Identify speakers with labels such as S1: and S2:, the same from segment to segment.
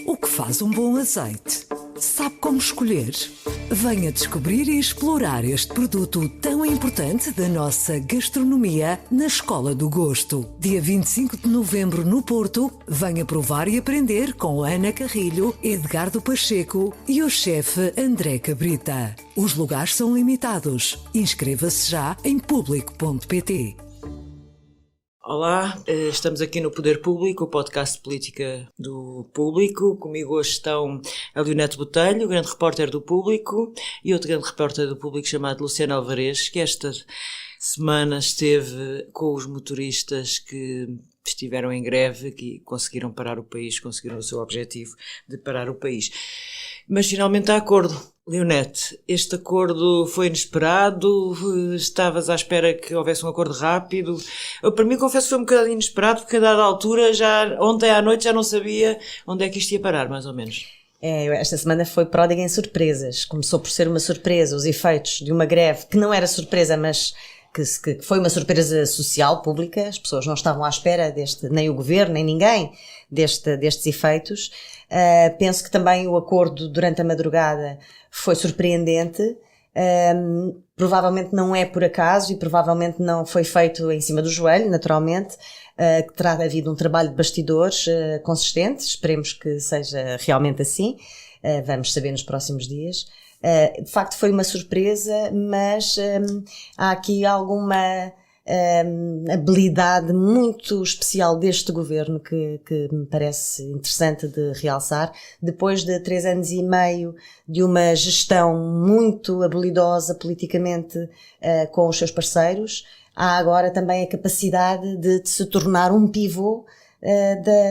S1: O que faz um bom azeite? Sabe como escolher? Venha descobrir e explorar este produto tão importante da nossa gastronomia na Escola do Gosto. Dia 25 de novembro no Porto, venha provar e aprender com Ana Carrilho, Edgardo Pacheco e o chefe André Cabrita. Os lugares são limitados. Inscreva-se já em público.pt.
S2: Olá, estamos aqui no Poder Público, o podcast de política do Público. Comigo hoje estão a Leonete Botelho, grande repórter do Público, e outro grande repórter do Público chamado Luciano Alvarez, que esta semana esteve com os motoristas que estiveram em greve, que conseguiram parar o país, conseguiram o seu objetivo de parar o país. Mas finalmente há acordo. Leonete, este acordo foi inesperado? Estavas à espera que houvesse um acordo rápido? Eu, para mim, confesso que foi um bocadinho inesperado, porque a dada altura, ontem à noite, já não sabia onde é que isto ia parar, mais ou menos.
S3: Esta semana foi pródiga em surpresas. Começou por ser uma surpresa, os efeitos de uma greve que não era surpresa, mas que foi uma surpresa social, pública. As pessoas não estavam à espera nem o governo, nem ninguém, destes efeitos. Penso que também o acordo durante a madrugada foi surpreendente. Provavelmente não é por acaso e provavelmente não foi feito em cima do joelho, naturalmente, que terá havido um trabalho de bastidores consistente. Esperemos que seja realmente assim. Vamos saber nos próximos dias. De facto foi uma surpresa, mas há aqui alguma habilidade muito especial deste governo que me parece interessante de realçar. Depois de 3 anos e meio de uma gestão muito habilidosa politicamente com os seus parceiros, há agora também a capacidade de se tornar um pivô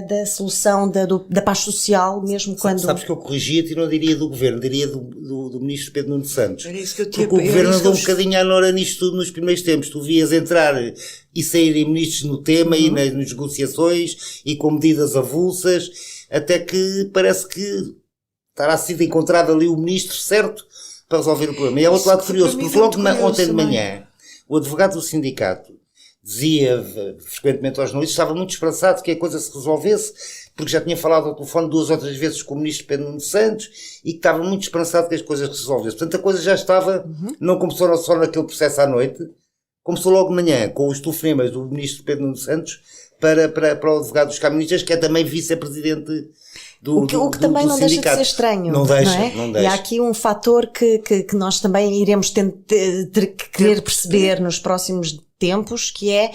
S3: da solução da paz social, mesmo quando...
S4: Sabes que eu corrigia-te e não diria do governo, diria do ministro Pedro Nuno Santos.
S2: Era isso que eu
S4: porque o governo andou um bocadinho à nora nisto tudo nos primeiros tempos. Tu vias entrar e saírem ministros no tema e nas negociações e com medidas avulsas, até que parece que terá sido encontrado ali o ministro certo para resolver o problema. E é outro lado curioso, porque logo ontem de manhã o advogado do sindicato dizia frequentemente aos jornalistas, estava muito esperançado que a coisa se resolvesse, porque já tinha falado ao telefone 2 ou 3 vezes com o ministro Pedro Nuno Santos e que estava muito esperançado que as coisas se resolvessem. Portanto, a coisa já estava, não começou só naquele processo à noite, começou logo de manhã com os telefonemas do ministro Pedro Nuno Santos para o advogado dos camionistas, que é também vice-presidente do
S3: também não
S4: sindicato.
S3: Deixa de ser estranho.
S4: Não deixa.
S3: E há aqui um fator que nós também iremos querer perceber nos próximos tempos, que é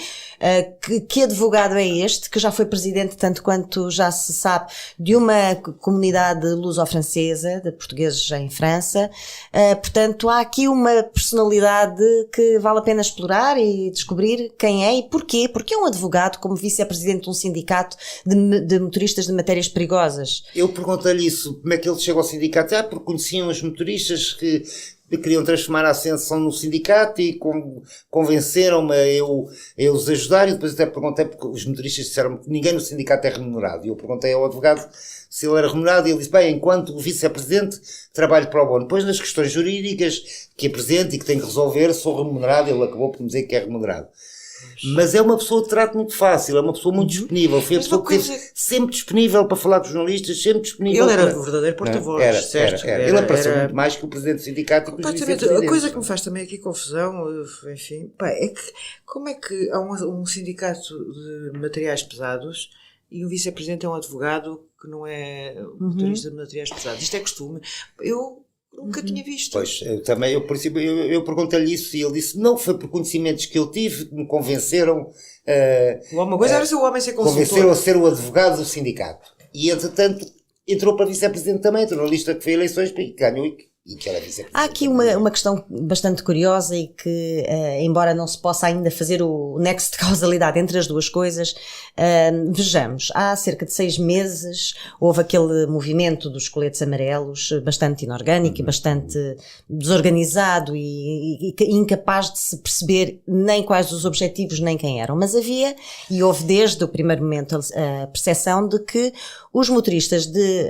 S3: que advogado é este, que já foi presidente, tanto quanto já se sabe, de uma comunidade luso-francesa, de portugueses em França. Portanto, há aqui uma personalidade que vale a pena explorar e descobrir quem é e porquê. Porque é um advogado como vice-presidente de um sindicato de motoristas de matérias perigosas.
S4: Eu perguntei-lhe isso, como é que ele chegou ao sindicato? Porque conheciam os motoristas que queriam transformar a Ascensão no sindicato e convenceram-me a eu os ajudar, e depois até perguntei, porque os motoristas disseram que ninguém no sindicato é remunerado, e eu perguntei ao advogado se ele era remunerado, e ele disse, bem, enquanto vice-presidente trabalho para o bono. Depois nas questões jurídicas que apresento e que tenho que resolver, sou remunerado, ele acabou por me dizer que é remunerado. Mas é uma pessoa de trato muito fácil, é uma pessoa muito disponível, foi a pessoa que esteve sempre disponível para falar com os jornalistas, sempre disponível.
S2: Ele era o verdadeiro porta-voz, certo?
S4: Era. Ele apareceu muito mais que o presidente do sindicato e que os vice-presidentes.
S2: A coisa que me faz também aqui confusão, enfim, é que como é que há um sindicato de materiais pesados e o vice-presidente é um advogado que não é motorista de materiais pesados? Isto é costume. Eu nunca tinha visto.
S4: Pois, eu perguntei-lhe isso e ele disse, não, foi por conhecimentos que eu tive que me convenceram.
S2: Uma coisa era se o homem ser consultor.
S4: Convenceram a ser o advogado do sindicato. E, entretanto, entrou para vice-presidente também, entrou na lista que foi eleições e ganhou e que era vice-presidente.
S3: Há aqui uma questão bastante curiosa e que, embora não se possa ainda fazer o nexo de causalidade entre as duas coisas, vejamos, há cerca de 6 meses houve aquele movimento dos coletes amarelos bastante inorgânico e bastante desorganizado e incapaz de se perceber nem quais os objetivos nem quem eram, mas havia e houve desde o primeiro momento a percepção de que os motoristas de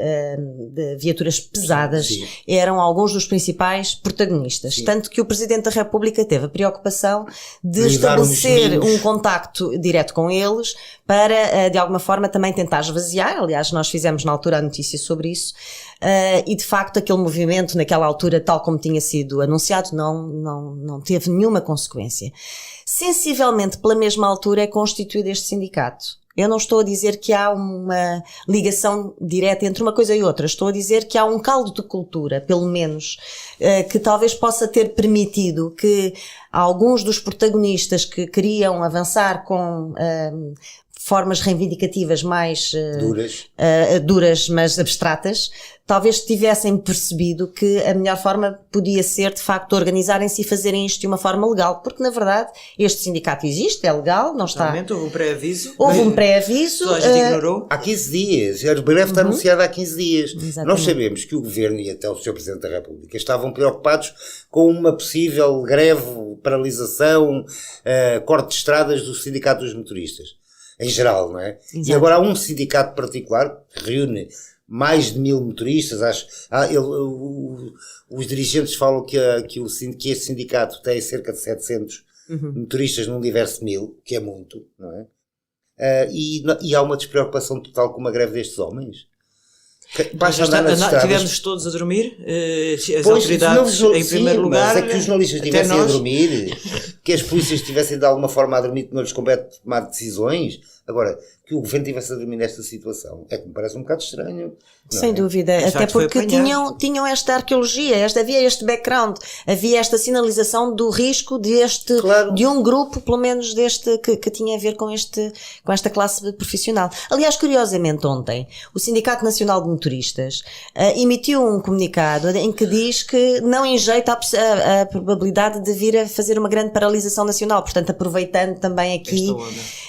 S3: viaturas pesadas eram alguns alguns dos principais protagonistas.
S4: Sim.
S3: Tanto que o Presidente da República teve a preocupação de
S4: Lidar uns
S3: estabelecer
S4: mínimos.
S3: um contacto direto com eles para, de alguma forma, também tentar esvaziar. Aliás, nós fizemos na altura a notícia sobre isso. E de facto aquele movimento naquela altura, tal como tinha sido anunciado, não teve nenhuma consequência. Sensivelmente pela mesma altura é constituído este sindicato. Eu não estou a dizer que há uma ligação direta entre uma coisa e outra, estou a dizer que há um caldo de cultura, pelo menos, que talvez possa ter permitido que alguns dos protagonistas que queriam avançar com formas reivindicativas mais duras, mas abstratas, talvez tivessem percebido que a melhor forma podia ser, de facto, organizarem-se e fazerem isto de uma forma legal, porque, na verdade, este sindicato existe, é legal, não está...
S2: Realmente houve um pré-aviso.
S3: Houve um pré-aviso.
S2: Toda a gente ignorou.
S4: Há 15 dias, a breve está anunciada há 15 dias.
S3: Exatamente.
S4: Nós sabemos que o Governo e até o Sr. Presidente da República estavam preocupados com uma possível greve, paralisação, corte de estradas dos sindicatos dos motoristas, em geral, não é?
S3: Exato.
S4: E agora há um sindicato particular que reúne mais de 1000 motoristas, os dirigentes falam que este sindicato tem cerca de 700 motoristas num universo de 1000, que é muito, não é? E há uma despreocupação total com uma greve destes homens. Basta andar nas estradas.
S2: Tivemos todos a dormir, as
S4: Pois,
S2: autoridades em primeiro lugar.
S4: mas é que os jornalistas
S2: até
S4: estivessem a
S2: nós.
S4: dormir, que as polícias estivessem de alguma forma a dormir, que não lhes compete tomar decisões. Agora, que o Governo estivesse a dormir nesta situação, é que me parece um bocado estranho. Não
S3: Sem
S4: é?
S3: dúvida,
S2: De
S3: até
S2: facto, foi
S3: porque
S2: apanhado.
S3: tinham esta arqueologia, havia este background, havia esta sinalização do risco
S4: Claro.
S3: de um grupo, pelo menos deste, que tinha a ver com esta classe profissional. Aliás, curiosamente ontem, o Sindicato Nacional de Motoristas emitiu um comunicado em que diz que não enjeita a probabilidade de vir a fazer uma grande paralisação nacional, portanto aproveitando também aqui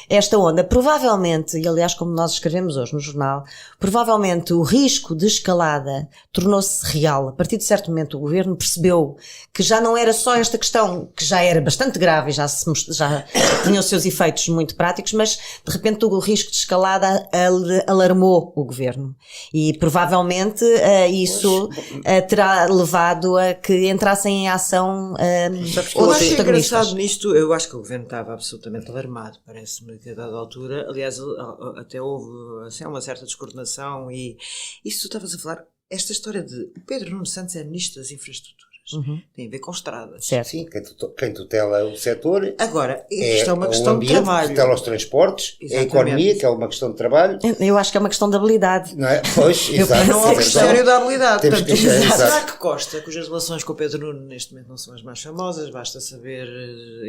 S3: esta onda. Provavelmente, e aliás como nós escrevemos hoje no jornal, provavelmente o risco de escalada tornou-se real. A partir de certo momento o Governo percebeu que já não era só esta questão, que já era bastante grave e já tinha os seus efeitos muito práticos, mas de repente o risco de escalada alarmou o Governo. E provavelmente isso terá levado a que entrassem em ação
S4: Sabes que
S2: Eu
S3: outros
S2: acho
S3: protagonistas.
S2: engraçado nisto, eu acho que o Governo estava absolutamente alarmado, parece-me que a dada altura, aliás, até houve assim, uma certa descoordenação e isso tu estavas a falar, esta história de o Pedro Nuno Santos é Ministro das Infraestruturas, tem a ver com estradas.
S3: Certo.
S4: Sim, quem tutela o setor
S2: Agora, isto é uma
S4: o
S2: questão de
S4: ambiente,
S2: trabalho.
S4: tutela os transportes, é a
S2: Exatamente.
S4: economia, que é uma questão de trabalho,
S3: Eu acho que é uma questão de habilidade.
S4: não é? Pois, exato.
S2: Não há o Ministério da Habilidade.
S4: Temos
S2: Portanto,
S4: que deixar,
S2: será
S4: exato.
S2: que Costa, cujas relações com o Pedro Nuno neste momento não são as mais famosas, basta saber,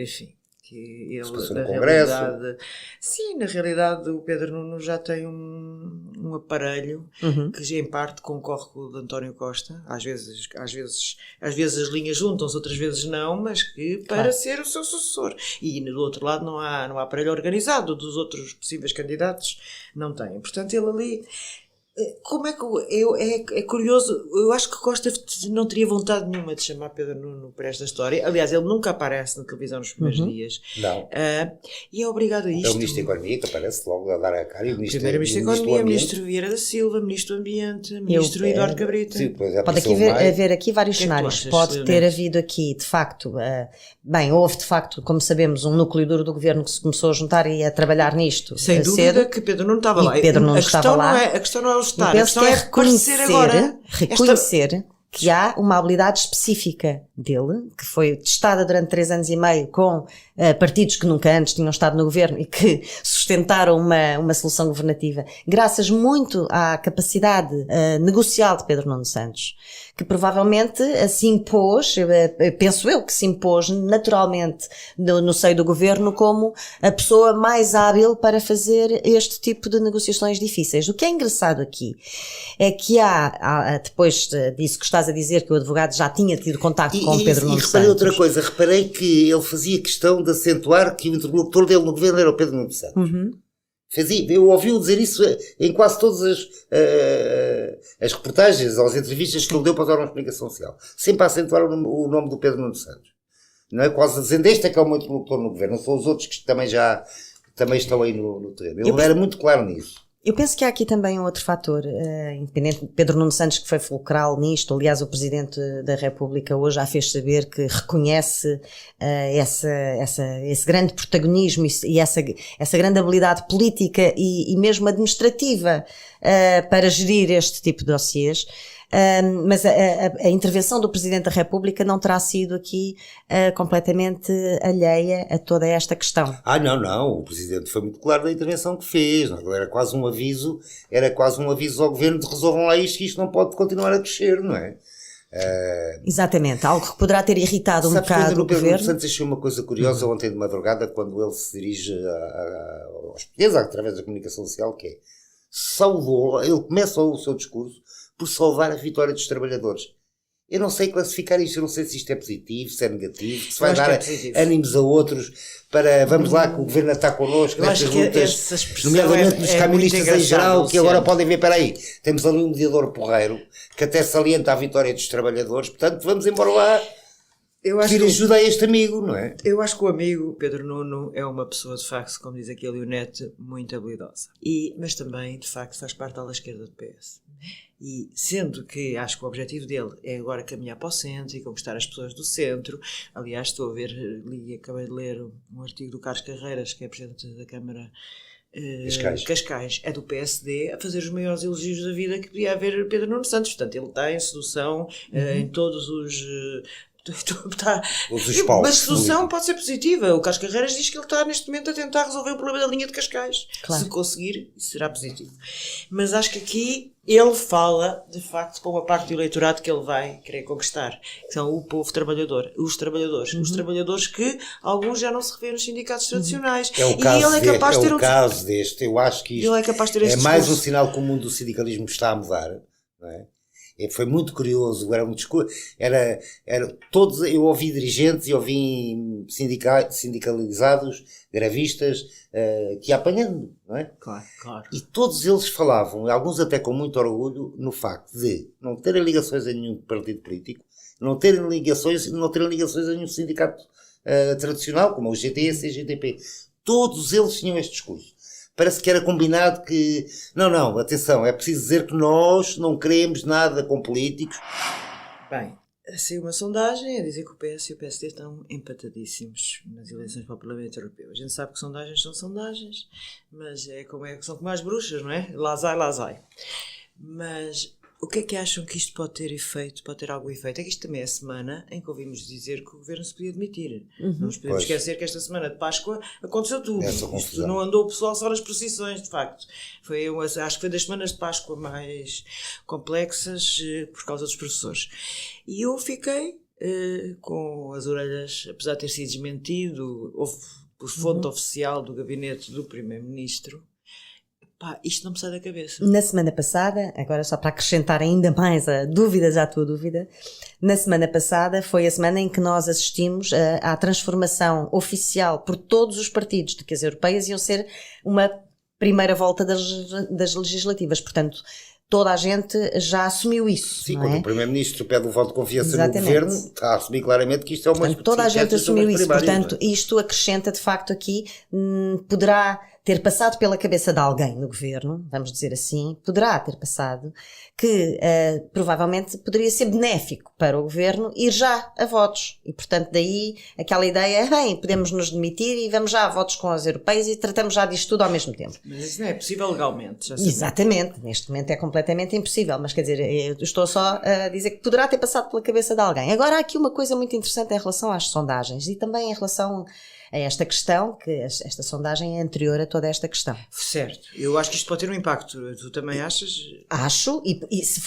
S2: enfim, que ele
S4: passou
S2: na
S4: no Congresso.
S2: realidade, sim, na realidade o Pedro Nuno já tem um aparelho que já em parte concorre com o de António Costa, às vezes as linhas juntam-se, outras vezes não, mas que para ser o seu sucessor. E do outro lado não há aparelho organizado, dos outros possíveis candidatos não tem. Portanto, ele ali. Como é que é curioso, eu acho que Costa não teria vontade nenhuma de chamar Pedro Nuno para esta história. Aliás, ele nunca aparece na televisão nos primeiros dias.
S4: Não.
S2: E é obrigado a
S4: É
S2: isto.
S4: o Ministro da Economia que aparece logo a dar a cara e o Ministro
S2: Primeiro-Ministro da
S4: do
S2: Economia,
S4: Ambiente.
S2: Ministro Vieira da Silva, Ministro do Ambiente, Ministro Eduardo Cabrita.
S4: Sim, depois
S3: Pode
S4: apareceu
S3: aqui
S4: mais.
S3: haver aqui vários
S2: O que é que tu
S3: cenários.
S2: achas,
S3: Pode ter
S2: Leonete?
S3: havido aqui, de facto, houve de facto, como sabemos, um núcleo duro do Governo que se começou a juntar e a trabalhar nisto
S2: Sem dúvida
S3: cedo.
S2: que Pedro Nuno estava
S3: E
S2: lá.
S3: Pedro Nuno
S2: a questão
S3: estava lá.
S2: A questão não é o estar,
S3: Eu
S2: a
S3: penso
S2: questão
S3: que
S2: é aparecer agora.
S3: reconhecer que há uma habilidade específica dele, que foi testada durante 3 anos e meio com partidos que nunca antes tinham estado no governo e que sustentaram uma solução governativa, graças muito à capacidade negocial de Pedro Nuno Santos, que provavelmente se impôs, penso eu que se impôs naturalmente no seio do governo como a pessoa mais hábil para fazer este tipo de negociações difíceis. O que é engraçado aqui é que depois disso que estás a dizer, que o advogado já tinha tido contacto com o Pedro Nuno Santos.
S4: E reparei outra coisa, reparei que ele fazia questão de acentuar que o interlocutor dele no governo era o Pedro Nuno Santos. Eu ouvi-o dizer isso em quase todas as reportagens ou as entrevistas que ele deu para dar uma explicação social. Sempre a acentuar o nome do Pedro Nuno Santos. Não é? Quase dizendo, este é que é o meu interlocutor no governo, não são os outros que também estão aí no terreno. Ele era muito claro nisso.
S3: Eu penso que há aqui também um outro fator, independente de Pedro Nuno Santos, que foi fulcral nisto. Aliás, o Presidente da República hoje já fez saber que reconhece esse grande protagonismo e essa grande habilidade política e mesmo administrativa para gerir este tipo de dossiês. Mas a intervenção do Presidente da República não terá sido aqui completamente alheia a toda esta questão.
S4: Não, o Presidente foi muito claro na intervenção que fez, era quase um aviso ao Governo de resolvam lá isto, que isto não pode continuar a crescer, não é?
S3: Exatamente, algo que poderá ter irritado um bocado o
S4: Pedro
S3: Governo.
S4: Santos achou uma coisa curiosa ontem de madrugada, quando ele se dirige aos portugueses, através da comunicação social, que é, ele começa o seu discurso por salvar a vitória dos trabalhadores. Eu não sei classificar isto, eu não sei se isto é positivo, se é negativo, se vai dar ânimos a outros para, vamos lá, que o Governo está connosco nestas lutas, nomeadamente nos camionistas em geral, que agora podem ver, peraí, temos ali um mediador porreiro, que até salienta a vitória dos trabalhadores, portanto vamos embora lá pedir ajuda a este amigo, não é?
S2: Eu acho que o amigo, Pedro Nuno, é uma pessoa, de facto, como diz aqui a Leonete, muito habilidosa. Mas também, de facto, faz parte da ala esquerda do PS. E sendo que acho que o objetivo dele é agora caminhar para o centro e conquistar as pessoas do centro. Aliás, estou a ver, acabei de ler um artigo do Carlos Carreiras, que é presidente da Câmara Cascais, é do PSD, a fazer os maiores elogios da vida que podia haver Pedro Nuno Santos. Portanto, ele está em sedução em todos os... Mas a solução pode ser positiva. O Carlos Carreiras diz que ele está neste momento a tentar resolver o problema da linha de Cascais. Claro. Se conseguir, isso será positivo. Mas acho que aqui ele fala de facto para uma parte do eleitorado que ele vai querer conquistar, que são o povo trabalhador, os trabalhadores que alguns já não se revêem nos sindicatos tradicionais.
S4: É o caso deste. Eu acho que isto é mais um sinal que o mundo do sindicalismo está a mudar, não é? Foi muito curioso, era um discurso, todos, eu ouvi dirigentes e ouvi sindicalizados, grevistas, que ia apanhando, não é?
S2: Claro.
S4: E todos eles falavam, alguns até com muito orgulho, no facto de não terem ligações a nenhum partido político, não terem ligações a nenhum sindicato tradicional, como o GT, a CGTP. Todos eles tinham este discurso. Parece que era combinado que... Não, atenção, é preciso dizer que nós não queremos nada com políticos.
S2: Bem, saiu uma sondagem a dizer que o PS e o PSD estão empatadíssimos nas eleições para o Parlamento Europeu. A gente sabe que sondagens são sondagens, mas são como as bruxas, não é? Lá sai. Mas o que é que acham que isto pode ter efeito, pode ter algum efeito? É que isto também é a semana em que ouvimos dizer que o Governo se podia demitir. Não nos podemos esquecer que esta semana de Páscoa aconteceu tudo. Isto não andou o pessoal só nas procissões, de facto. Acho que foi das semanas de Páscoa mais complexas por causa dos professores. E eu fiquei com as orelhas, apesar de ter sido desmentido, por fonte oficial do gabinete do Primeiro-Ministro. Isto não me sai da cabeça.
S3: Na semana passada, agora só para acrescentar ainda mais dúvidas à tua dúvida, na semana passada foi a semana em que nós assistimos à transformação oficial por todos os partidos de que as europeias iam ser uma primeira volta das legislativas. Portanto, toda a gente já assumiu isso.
S4: Sim, quando o Primeiro-Ministro pede o voto de confiança no Governo, está a assumir claramente que isto é uma...
S3: Portanto, toda a gente assumiu isso. Portanto, isto acrescenta de facto aqui, poderá ter passado pela cabeça de alguém no Governo, vamos dizer assim, poderá ter passado, que provavelmente poderia ser benéfico para o Governo ir já a votos. E, portanto, daí aquela ideia, podemos nos demitir e vamos já a votos com as europeias e tratamos já disto tudo ao mesmo tempo.
S2: Mas isso não é possível legalmente. Já
S3: Exatamente. Neste momento é completamente impossível. Mas, quer dizer, eu estou só a dizer que poderá ter passado pela cabeça de alguém. Agora, há aqui uma coisa muito interessante em relação às sondagens e também em relação a esta questão, que esta sondagem é anterior a toda esta questão.
S2: Certo. Eu acho que isto pode ter um impacto. Tu também achas?
S3: Acho, e se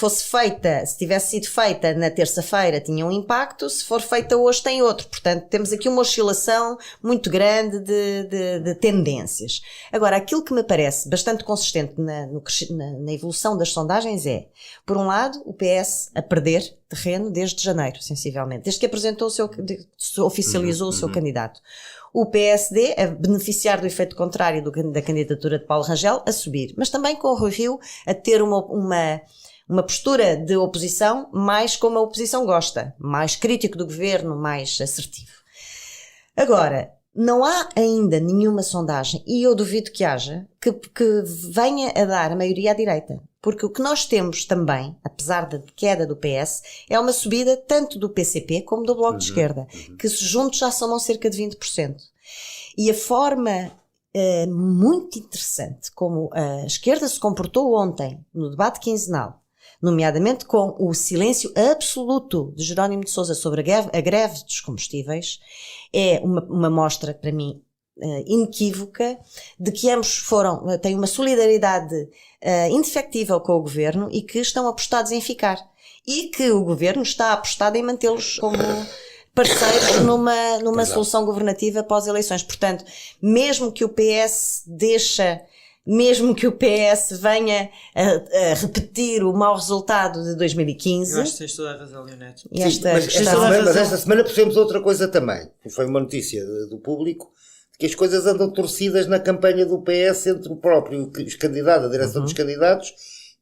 S3: tivesse sido feita na terça-feira tinha um impacto, se for feita hoje tem outro. Portanto, temos aqui uma oscilação muito grande de tendências. Agora, aquilo que me parece bastante consistente na evolução das sondagens é, por um lado, o PS a perder terreno desde janeiro, sensivelmente, desde que apresentou oficializou o seu candidato. O PSD a beneficiar do efeito contrário da candidatura de Paulo Rangel a subir, mas também com o Rui Rio a ter uma postura de oposição mais como a oposição gosta, mais crítico do governo, mais assertivo. Agora, não há ainda nenhuma sondagem, e eu duvido que haja, que venha a dar a maioria à direita. Porque o que nós temos também, apesar da queda do PS, é uma subida tanto do PCP como do Bloco de Esquerda, que juntos já somam cerca de 20%. E a forma muito interessante como a esquerda se comportou ontem no debate quinzenal, nomeadamente com o silêncio absoluto de Jerónimo de Sousa sobre a greve dos combustíveis, é uma mostra, para mim, inequívoca de que ambos têm uma solidariedade indefectível com o governo e que estão apostados em ficar. E que o governo está apostado em mantê-los como parceiros numa solução governativa pós-eleições. Portanto, mesmo que o PS venha a repetir o mau resultado de 2015...
S2: Eu acho que tens toda a razão, Leonete.
S4: Mas esta semana percebemos outra coisa também. Foi uma notícia do Público, que as coisas andam torcidas na campanha do PS entre o próprio os candidatos, a direção dos candidatos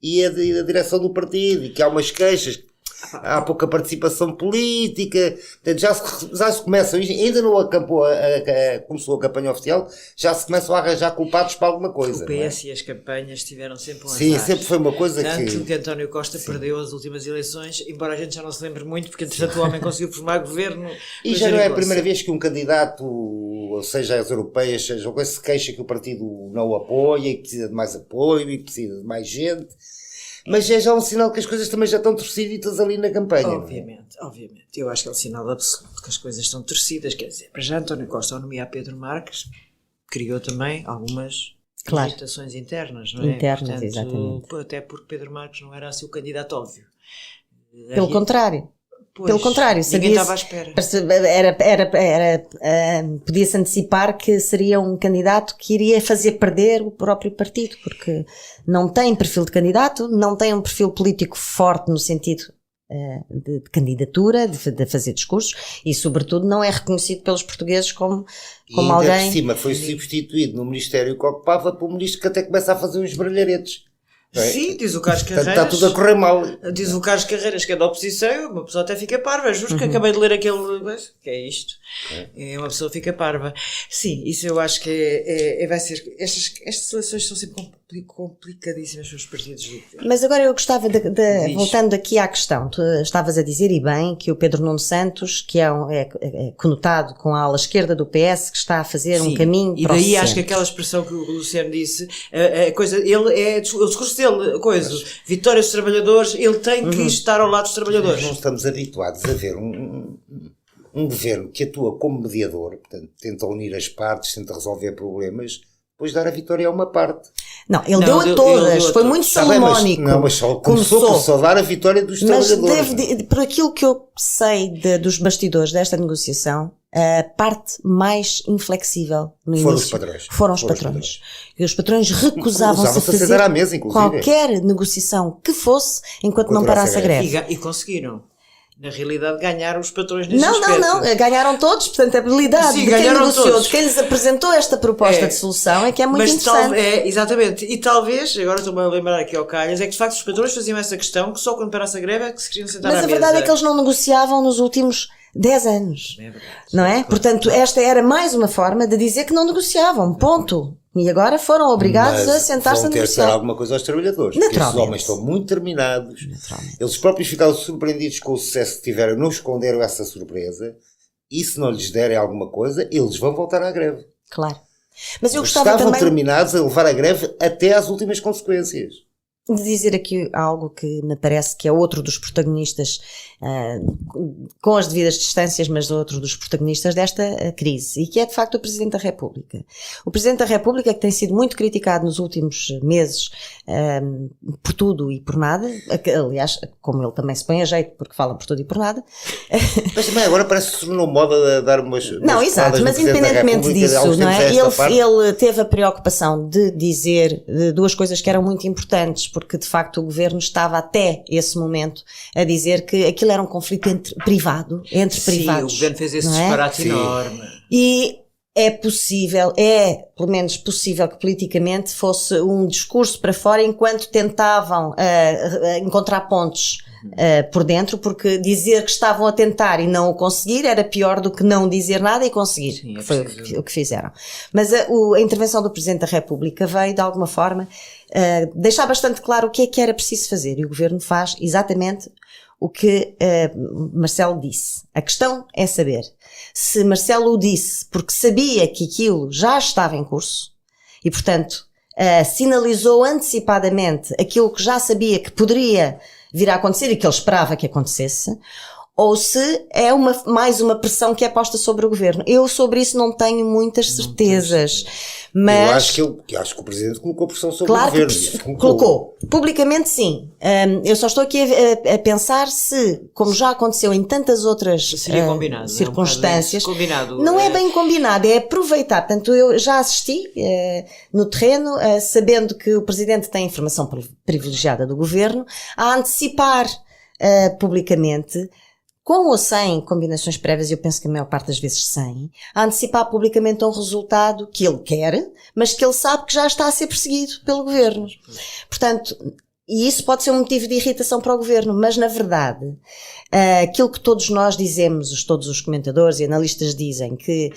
S4: e a direção do partido, e que há umas queixas, há pouca participação política. Portanto, já se começam, ainda não começou a campanha oficial, já se começam a arranjar culpados para alguma coisa.
S2: O PS e as campanhas tiveram sempre um azar.
S4: Sim, sempre foi uma coisa
S2: tanto que António Costa perdeu as últimas eleições, embora a gente já não se lembre muito, porque entretanto o homem conseguiu formar governo.
S4: E já não é a primeira vez que um candidato, ou seja, as europeias, seja coisa, se queixa que o partido não o apoia, e que precisa de mais apoio, e que precisa de mais gente. Mas é já um sinal que as coisas também já estão torcidas ali na campanha.
S2: Obviamente. Eu acho que é um sinal absoluto que as coisas estão torcidas. Quer dizer, para já António Costa, ao nomear Pedro Marques, criou também algumas irritações internas, não é?
S3: Internas,
S2: portanto,
S3: exatamente.
S2: Até porque Pedro Marques não era assim o candidato óbvio.
S3: Pelo contrário. Pelo contrário,
S2: ninguém estava à espera.
S3: Podia-se antecipar que seria um candidato que iria fazer perder o próprio partido, porque não tem perfil de candidato, não tem um perfil político forte no sentido de candidatura, de fazer discursos, e sobretudo não é reconhecido pelos portugueses como alguém...
S4: E ainda por cima foi substituído no ministério que ocupava por um ministro que até começa a fazer uns brilharetes.
S2: Sim, diz o Carlos Carreiras.
S4: Está tudo a correr mal.
S2: Diz o Carlos Carreiras que é da oposição, uma pessoa até fica parva. É justo que acabei de ler aquele. Que é isto? Uma pessoa fica parva. Sim, isso eu acho que vai ser. Estas eleições são sempre complicadíssimas para os partidos.
S3: Mas agora eu gostava voltando aqui à questão, tu estavas a dizer, e bem, que o Pedro Nuno Santos, que é conotado com a ala esquerda do PS, que está a fazer um caminho para o centro.
S2: E daí acho que aquela expressão que o Luciano disse, o discurso dele, vitória dos trabalhadores, ele tem que estar ao lado dos trabalhadores.
S4: Nós não estamos habituados a ver um governo que atua como mediador, portanto, tenta unir as partes, tenta resolver problemas, depois dar a vitória a uma parte.
S3: Não, ele deu a todas, foi muito salomónico.
S4: Mas só começou por só dar a vitória dos trabalhadores.
S3: Mas por aquilo que eu sei dos bastidores desta negociação, a parte mais inflexível no início foram os patrões. E os patrões recusavam-se a fazer
S4: à mesa,
S3: qualquer negociação que fosse enquanto não parasse a greve.
S2: E conseguiram. Na realidade, ganharam os patrões nesse aspecto.
S3: Não, ganharam todos, portanto, a habilidade de quem negociou, de quem lhes apresentou esta proposta de solução é que é muito interessante.
S2: Exatamente, e talvez, agora estou-me a lembrar aqui ao calhas, é que de facto os patrões faziam essa questão, que só quando parasse a greve é que se queriam sentar à mesa.
S3: Mas a verdade é que eles não negociavam nos últimos 10 anos, não é? Portanto, esta era mais uma forma de dizer que não negociavam, ponto. E agora foram obrigados a sentar-se a negociar.
S4: Vão ter que dar alguma coisa aos trabalhadores. Porque esses homens estão muito determinados. Eles próprios ficaram surpreendidos com o sucesso que tiveram, não esconderam essa surpresa. E se não lhes derem alguma coisa, eles vão voltar à greve.
S3: Claro. Mas eu gostava
S4: estavam
S3: também
S4: determinados a levar a greve até às últimas consequências.
S3: De dizer aqui algo que me parece que é outro dos protagonistas, com as devidas distâncias, mas outro dos protagonistas desta crise, e que é de facto o Presidente da República. O Presidente da República, que tem sido muito criticado nos últimos meses por tudo e por nada, aliás, como ele também se põe a jeito porque fala por tudo e por nada.
S4: Mas também agora parece que se tornou moda dar umas
S3: não, exato, mas independentemente disso, não é? Ele teve a preocupação de dizer duas coisas que eram muito importantes, porque de facto o governo estava até esse momento a dizer que aquilo era um conflito entre privados.
S2: Sim, o governo fez esse disparate enorme.
S3: E é possível, pelo menos possível que politicamente fosse um discurso para fora enquanto tentavam encontrar pontos por dentro, porque dizer que estavam a tentar e não o conseguir era pior do que não dizer nada e conseguir. Sim, foi o que fizeram. Mas a intervenção do Presidente da República veio, de alguma forma, deixar bastante claro o que é que era preciso fazer, e o Governo faz exatamente o que Marcelo disse. A questão é saber se Marcelo o disse porque sabia que aquilo já estava em curso e, portanto, sinalizou antecipadamente aquilo que já sabia que poderia vir a acontecer e que ele esperava que acontecesse, ou se é mais uma pressão que é posta sobre o Governo. Eu sobre isso não tenho muitas certezas. Mas
S4: eu acho que o Presidente colocou pressão sobre o Governo.
S3: Que colocou. Publicamente, sim. Eu só estou aqui a pensar se, como já aconteceu em tantas outras circunstâncias, não é bem combinado, é aproveitar. Portanto, eu já assisti no terreno, sabendo que o Presidente tem informação privilegiada do Governo, a antecipar publicamente, com ou sem combinações prévias, eu penso que a maior parte das vezes sem, a antecipar publicamente um resultado que ele quer, mas que ele sabe que já está a ser perseguido pelo Governo. Portanto, e isso pode ser um motivo de irritação para o Governo, mas na verdade, aquilo que todos nós dizemos, todos os comentadores e analistas dizem, que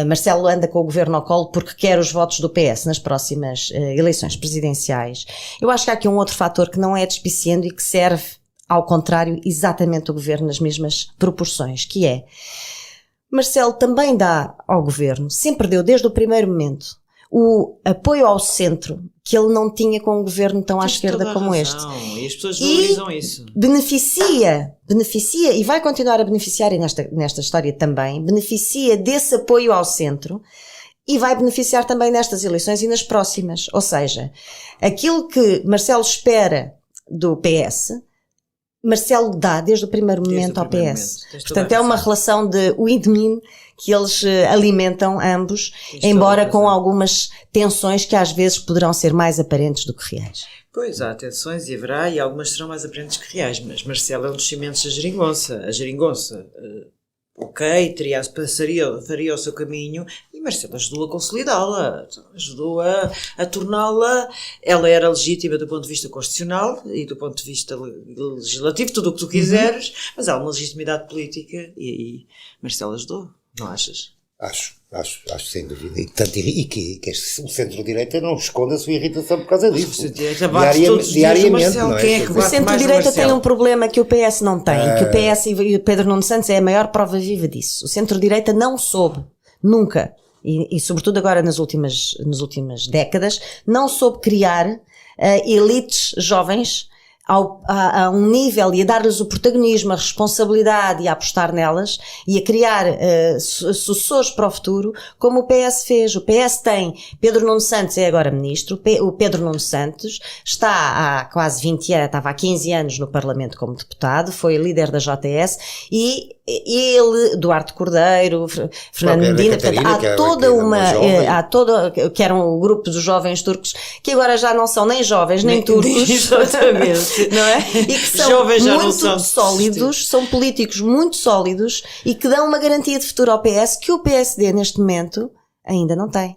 S3: Marcelo anda com o Governo ao colo porque quer os votos do PS nas próximas eleições presidenciais, eu acho que há aqui um outro fator que não é despiciando e que serve ao contrário, exatamente o Governo nas mesmas proporções, que é, Marcelo também dá ao Governo, sempre deu desde o primeiro momento, o apoio ao centro que ele não tinha com um Governo tão à esquerda como este.
S2: E as pessoas valorizam isso.
S3: Beneficia e vai continuar a beneficiar, e nesta história também, beneficia desse apoio ao centro e vai beneficiar também nestas eleições e nas próximas. Ou seja, aquilo que Marcelo espera do PS, Marcelo dá desde o primeiro momento ao PS. Portanto, é uma relação de win-win que eles alimentam ambos, embora com algumas tensões que às vezes poderão ser mais aparentes do que reais.
S2: Pois, há tensões e haverá, e algumas serão mais aparentes que reais, mas Marcelo é um dos cimentos da geringonça. A geringonça, faria o seu caminho, e Marcelo ajudou a consolidá-la, ajudou a torná-la, ela era legítima do ponto de vista constitucional e do ponto de vista legislativo, tudo o que tu quiseres, mas há uma legitimidade política e Marcelo ajudou, não achas?
S4: Acho sem dúvida. E que o centro-direita não esconde a sua irritação por causa disso.
S2: O centro-direita bate todos os dias, Marcelo, quem é que bate?
S3: O centro-direita tem um problema que o PS não tem, que o PS e o Pedro Nuno Santos é a maior prova viva disso. O centro-direita não soube, nunca, e sobretudo agora nas últimas décadas, não soube criar elites jovens a um nível e a dar-lhes o protagonismo, a responsabilidade e a apostar nelas e a criar sucessores para o futuro, como o PS fez. O PS tem Pedro Nuno Santos, é agora ministro, o Pedro Nuno Santos está há quase 20 anos, estava há 15 anos no Parlamento como deputado, foi líder da JS e ele, Duarte Cordeiro, Fernando Medina, portanto, que era um grupo dos jovens turcos que agora já não são nem jovens nem turcos.
S2: Exatamente.
S3: Não é? E que são muito sólidos, são políticos muito sólidos e que dão uma garantia de futuro ao PS que o PSD neste momento ainda não tem.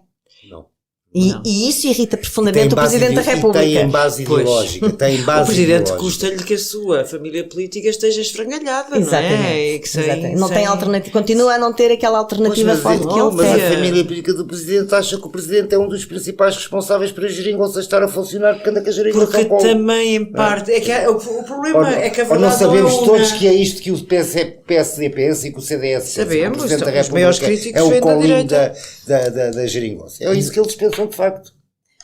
S3: E isso irrita profundamente o Presidente da República.
S4: Tem base ideológica.
S2: O Presidente custa-lhe que a sua família política esteja esfrangalhada,
S3: exatamente, não é? Não tem alternativa, continua a não ter aquela alternativa forte que ele tem.
S4: Mas a família política do Presidente acha que o Presidente é um dos principais responsáveis para a geringonça estar a funcionar, porque anda com a geringonça.
S2: Porque também, em parte, o problema é que a verdade
S4: não sabemos todos que é isto que o PSD pensa e que o CDS pensa.
S2: Sabemos,
S4: o Presidente da
S2: República
S4: é o colinho da geringonça. É isso que eles pensam de facto.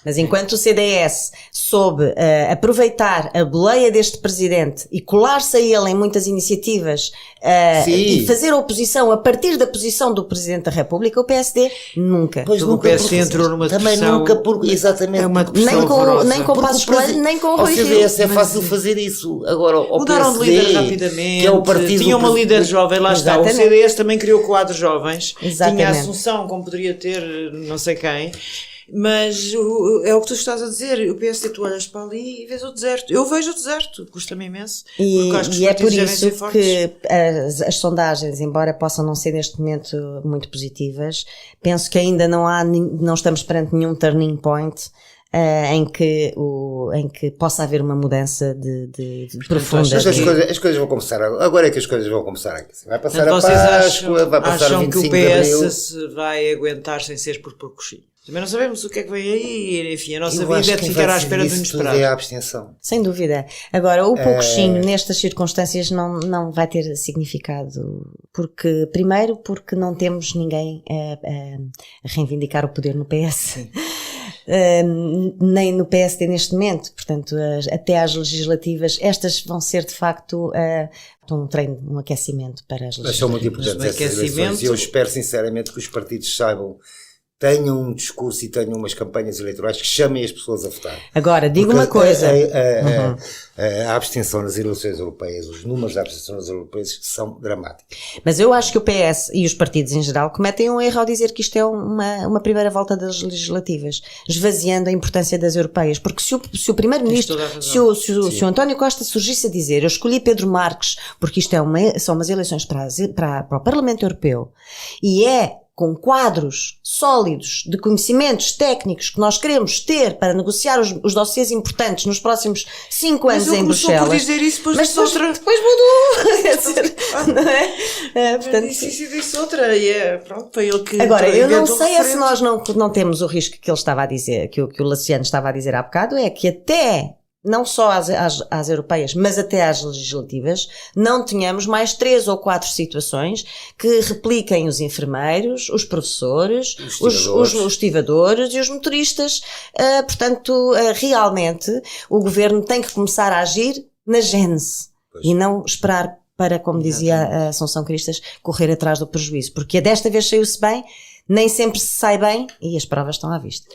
S3: Mas enquanto o CDS soube aproveitar a boleia deste Presidente e colar-se a ele em muitas iniciativas e fazer oposição a partir da posição do Presidente da República, o PSD nunca.
S2: Pois o PSD entrou numa depressão.
S4: Também nunca, exatamente.
S2: É uma depressão
S3: nem com Passos Coelho, nem com o Rui Rio.
S4: Ao CDS é fácil fazer isso. Agora, ao
S2: mudaram
S4: PSD,
S2: de líder rapidamente.
S4: Que é o partido
S2: tinha uma líder jovem, lá está. O CDS também criou quadros jovens.
S3: Exatamente.
S2: Tinha a Assunção, como poderia ter não sei quem. Mas é o que tu estás a dizer. O PSD, tu olhas para ali e vês o deserto. Eu vejo o deserto, custa-me imenso.
S3: E é por isso
S2: fortes.
S3: que as sondagens, embora possam não ser neste momento muito positivas, penso que ainda não estamos perante nenhum turning point em que possa haver uma mudança de profunda.
S4: As coisas vão começar agora é que as coisas vão começar aqui. Vai passar a
S2: vocês
S4: Páscoa, vai passar o 25
S2: que o
S4: de Abril.
S2: PS se vai aguentar sem ser por coxinho? Também não sabemos o que é que vem aí. Enfim, a nossa vida é de ficar à espera do inesperado.
S4: É a abstenção.
S3: Sem dúvida. Agora, o pouquinho nestas circunstâncias não vai ter significado. Primeiro porque não temos ninguém a reivindicar o poder no PS. Nem no PSD neste momento. Portanto, até às legislativas, estas vão ser de facto um treino, um aquecimento para as legislativas.
S4: Mas são muito importantes essas eleições e eu espero sinceramente que os partidos saibam, tenham um discurso e tenham umas campanhas eleitorais que chamem as pessoas a votar.
S3: Agora, digo uma coisa.
S4: A abstenção nas eleições europeias, os números da abstenção nas europeias são dramáticos.
S3: Mas eu acho que o PS e os partidos em geral cometem um erro ao dizer que isto é uma primeira volta das legislativas, esvaziando a importância das europeias. Porque se o primeiro-ministro, se o António Costa surgisse a dizer eu escolhi Pedro Marques porque isto são umas eleições para o Parlamento Europeu e com quadros sólidos de conhecimentos técnicos que nós queremos ter para negociar os dossiês importantes nos próximos 5 anos em Bruxelas.
S2: Mas dizer isso,
S3: depois mudou. Não é?
S2: Portanto, disse outra e pronto, foi ele que...
S3: Agora, eu não sei se nós não temos o risco que ele estava a dizer, que o Laciano estava a dizer há bocado, é que até não só às europeias, mas até às legislativas, não tenhamos mais 3 ou 4 situações que repliquem os enfermeiros, os professores, os estivadores e os motoristas. Portanto, realmente, o governo tem que começar a agir na gênese e não esperar para, como dizia a Assunção Cristas, correr atrás do prejuízo. Porque desta vez saiu-se bem, nem sempre se sai bem e as provas estão à vista.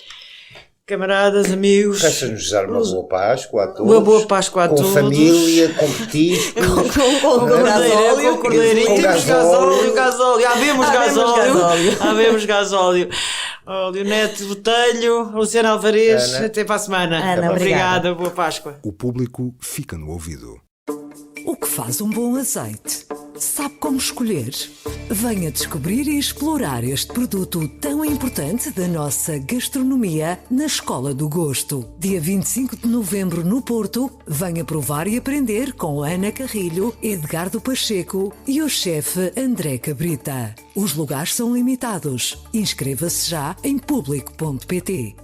S2: Camaradas, amigos.
S4: Resta-nos desejar uma boa Páscoa a todos.
S2: Uma boa Páscoa a todos.
S4: Com família, com petisco.
S3: com gasóleo.
S2: Com cordeirinho. Temos gasóleo. Havemos gasóleo. Leonete Botelho, Luciano Alvarez.
S4: Ana.
S2: Até para a semana.
S3: Ana,
S2: obrigada. Boa Páscoa.
S5: O público fica no ouvido.
S1: O que faz um bom azeite? Sabe como escolher? Venha descobrir e explorar este produto tão importante da nossa gastronomia na Escola do Gosto. Dia 25 de novembro no Porto, venha provar e aprender com Ana Carrilho, Edgardo Pacheco e o chefe André Cabrita. Os lugares são limitados. Inscreva-se já em público.pt.